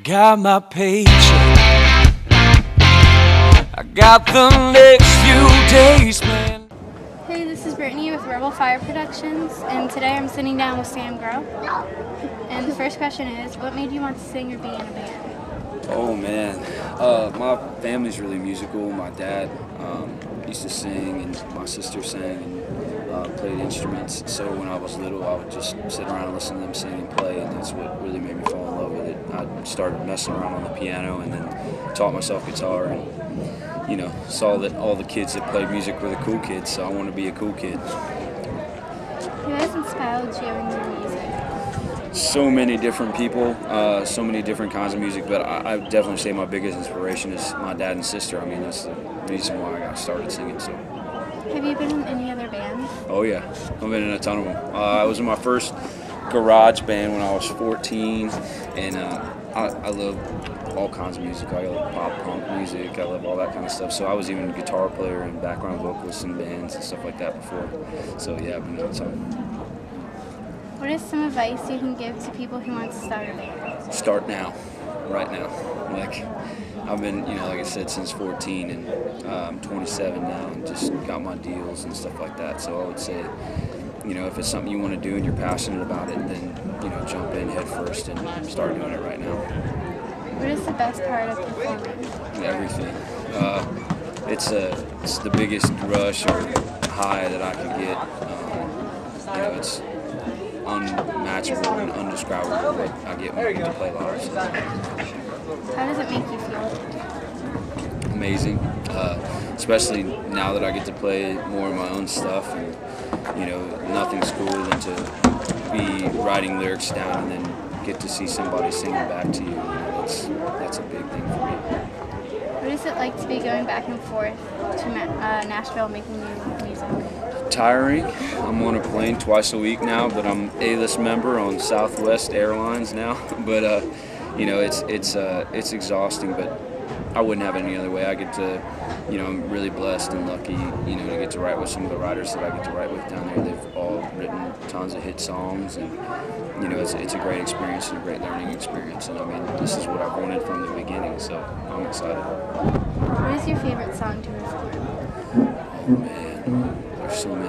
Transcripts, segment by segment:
got my paycheck. I got the next few days planned. Hey, this is Brittany with Rebel Fire Productions, and today I'm sitting down with Sam Grow. And the first question is, what made you want to sing or be in a band? Oh man, my family's really musical. My dad used to sing, and my sister sang and played instruments. So when I was little, I would just sit around and listen to them sing and play, and that's what really made me fall in love with it. I started messing around on the piano, and then taught myself guitar, and saw that all the kids that played music were the cool kids, so I wanted to be a cool kid. Who has inspired you in your music? So many different people, so many different kinds of music, but I definitely say my biggest inspiration is my dad and sister. I mean, that's the reason why I got started singing. So. Have you been in any other bands? Oh yeah, I've been in a ton of them. I was in my first garage band when I was 14, and I love all kinds of music. I love pop punk music. I love all that kind of stuff. So I was even a guitar player and background vocalist in bands and stuff like that before. So yeah, I've been in a ton. What is some advice you can give to people who want to start a band? Start now, right now. Like, I've been, like I said, since 14, and I'm 27 now, and just got my deals and stuff like that. So I would say, if it's something you want to do and you're passionate about it, then, jump in head first and start doing it right now. What is the best part of performing? Everything. It's the biggest rush or high that I could get. It's unmatchable and undescribable what I get when I get to play live. How does it make you feel? Amazing, especially now that I get to play more of my own stuff, and nothing's cooler than to be writing lyrics down and then get to see somebody singing back to you. That's a big thing for me. What is it like to be going back and forth to Nashville making new music? Tiring. I'm on a plane twice a week now, but I'm A-list member on Southwest Airlines now. But it's exhausting, but I wouldn't have it any other way. I get to, I'm really blessed and lucky, to get to write with some of the writers that I get to write with down there. They've all written tons of hit songs, and it's a great experience and a great learning experience. And I mean, this is what I've wanted from the beginning, so I'm excited. What is your favorite song to record? Oh man, there's so many.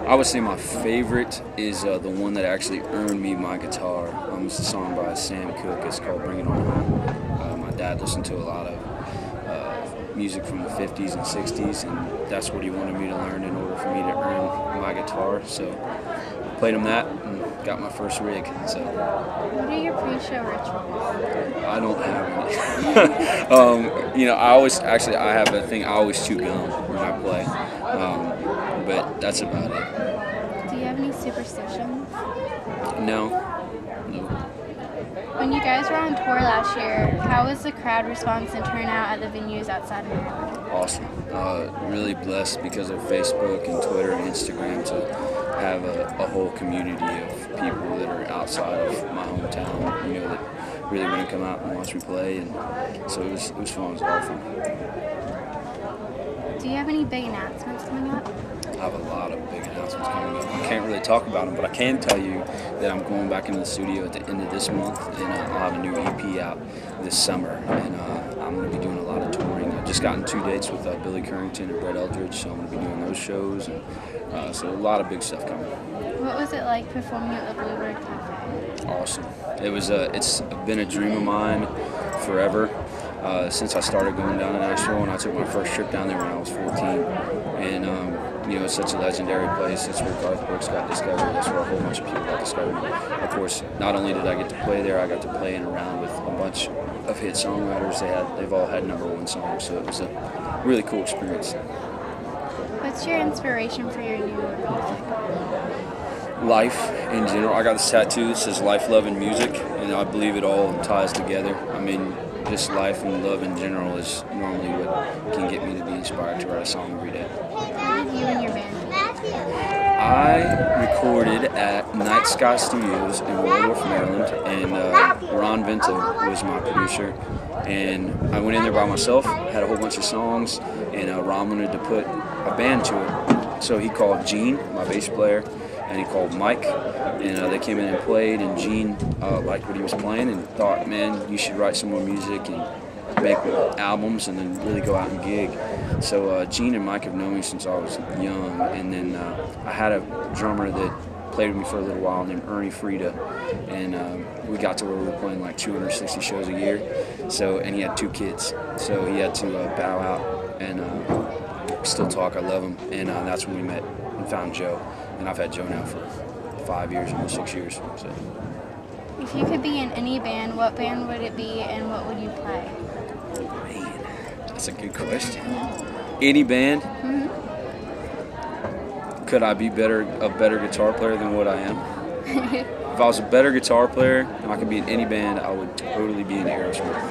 I would say my favorite is the one that actually earned me my guitar. It's a song by Sam Cooke. It's called Bring It On Home. My dad listened to a lot of music from the 50s and 60s, and that's what he wanted me to learn in order for me to earn my guitar. So I played him that and got my first rig. So. What are your pre-show rituals? I don't have any. I have a thing. I always chew gum when I play, but that's about it. Do you have any superstitions? No. When you guys were on tour last year, how was the crowd response and turnout at the venues outside of Maryland? Awesome. Really blessed because of Facebook and Twitter and Instagram to have a whole community of people that are outside of my hometown, that really want to come out and watch me play, and so it was fun. It was a lot of fun. Do you have any big announcements coming up? I have a lot of big announcements coming up. I can't really talk about them, but I can tell you that I'm going back into the studio at the end of this month, and I'll have a new EP out this summer, and I'm going to be doing a lot of touring. I've just gotten 2 dates with Billy Currington and Brett Eldridge, so I'm going to be doing those shows, and so a lot of big stuff coming. What was it like performing at the Bluebird Cafe? Awesome. It's been a dream of mine forever. Since I started going down to Nashville, and I took my first trip down there when I was 14, and it's such a legendary place. It's where Garth Brooks got discovered. That's where a whole bunch of people got discovered. Of course, not only did I get to play there, I got to play in around with a bunch of hit songwriters. They've all had #1 songs, so it was a really cool experience. What's your inspiration for your new music? Life in general. I got this tattoo that says life, love, and music, and I believe it all ties together. I mean, just life and love in general is normally what can get me to be inspired to write a song every day. How did you and your band meet? I recorded at Night Sky Studios in Waldorf, Maryland, and Ron Vento was my producer. And I went in there by myself, had a whole bunch of songs, and Ron wanted to put a band to it. So he called Gene, my bass player, and he called Mike, and they came in and played, and Gene liked what he was playing and thought, man, you should write some more music and make albums and then really go out and gig. So Gene and Mike have known me since I was young, and then I had a drummer that played with me for a little while named Ernie Frida, and we got to where we were playing like 260 shows a year. So, and he had 2 kids, so he had to bow out, and still talk. I love him, and that's when we met and found Joe, and I've had Joe now for 5 years, almost 6 years. So. If you could be in any band, what band would it be and what would you play? Man, that's a good question. Any band? Mm-hmm. Could I be a better guitar player than what I am? If I was a better guitar player and I could be in any band, I would totally be in Aerosmith.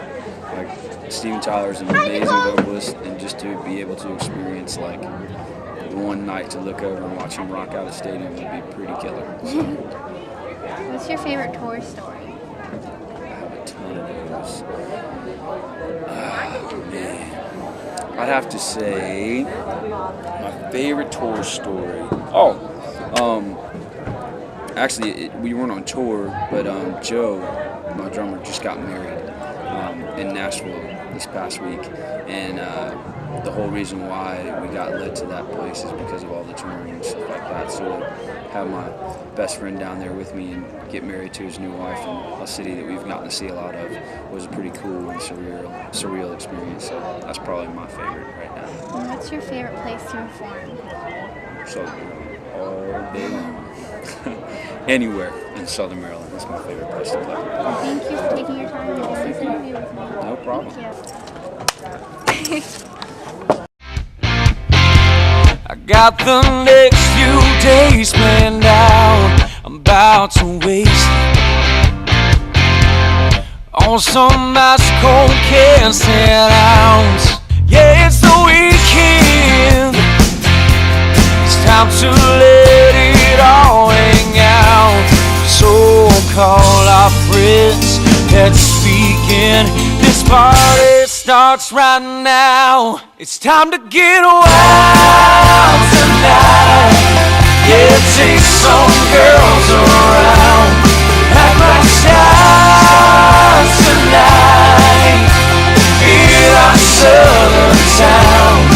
Like, Steven Tyler's an amazing vocalist, and just to be able to experience like one night to look over and watch him rock out a stadium would be pretty killer. So, What's your favorite tour story? I have a ton of those. Man. I'd have to say my favorite tour story. Actually, we weren't on tour, but Joe, my drummer, just got married in Nashville this past week, and the whole reason why we got led to that place is because of all the touring and stuff like that. So to have my best friend down there with me and get married to his new wife in a city that we've gotten to see a lot of was a pretty cool and surreal experience. So that's probably my favorite right now. And what's your favorite place to perform? Southern Maryland, all day long. Anywhere in Southern Maryland, that's my favorite place to play. Well, thank you for taking your time and doing this interview with me. No problem. Thank you. I got the next few days planned out. I'm about to waste on some ice cold cans and ounce. Yeah, it's the weekend. It's time to let it all hang out. So call our friends, let's begin. This party starts right now. It's time to get wild tonight. Yeah, take some girls around. Act like stars tonight in our southern town.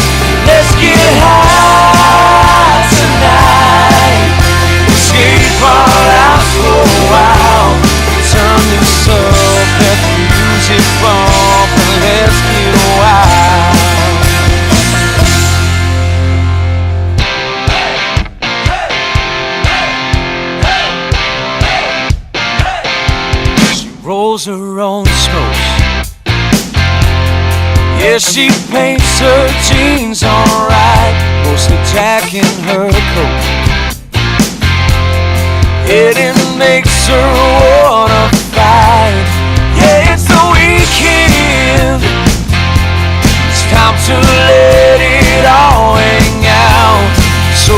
Let's get high tonight. Escape our lives for a while. Turn this up, let the music bump, and let's get wild. She rolls her own smokes. Yeah, she paints her jeans alright, mostly tacking her coat. It makes her wanna fight. Yeah, it's the weekend. It's time to let it all hang out. So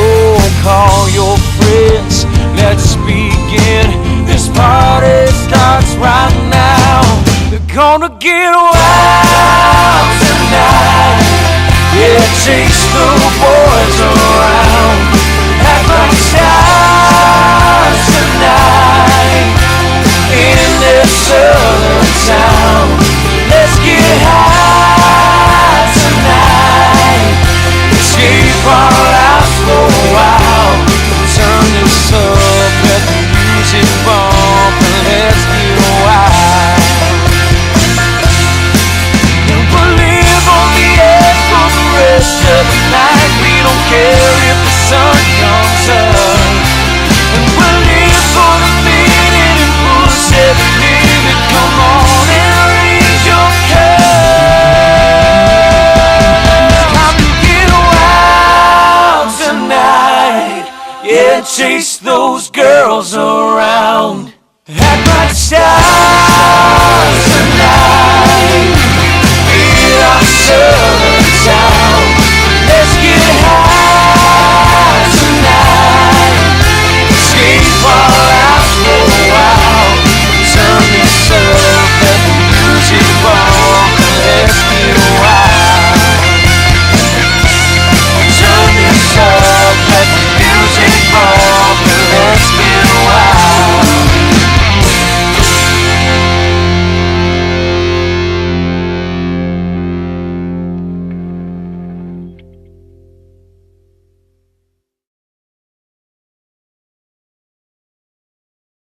call your friends, let's begin. This party starts right now. We're gonna get wild tonight. Yeah, chase the boys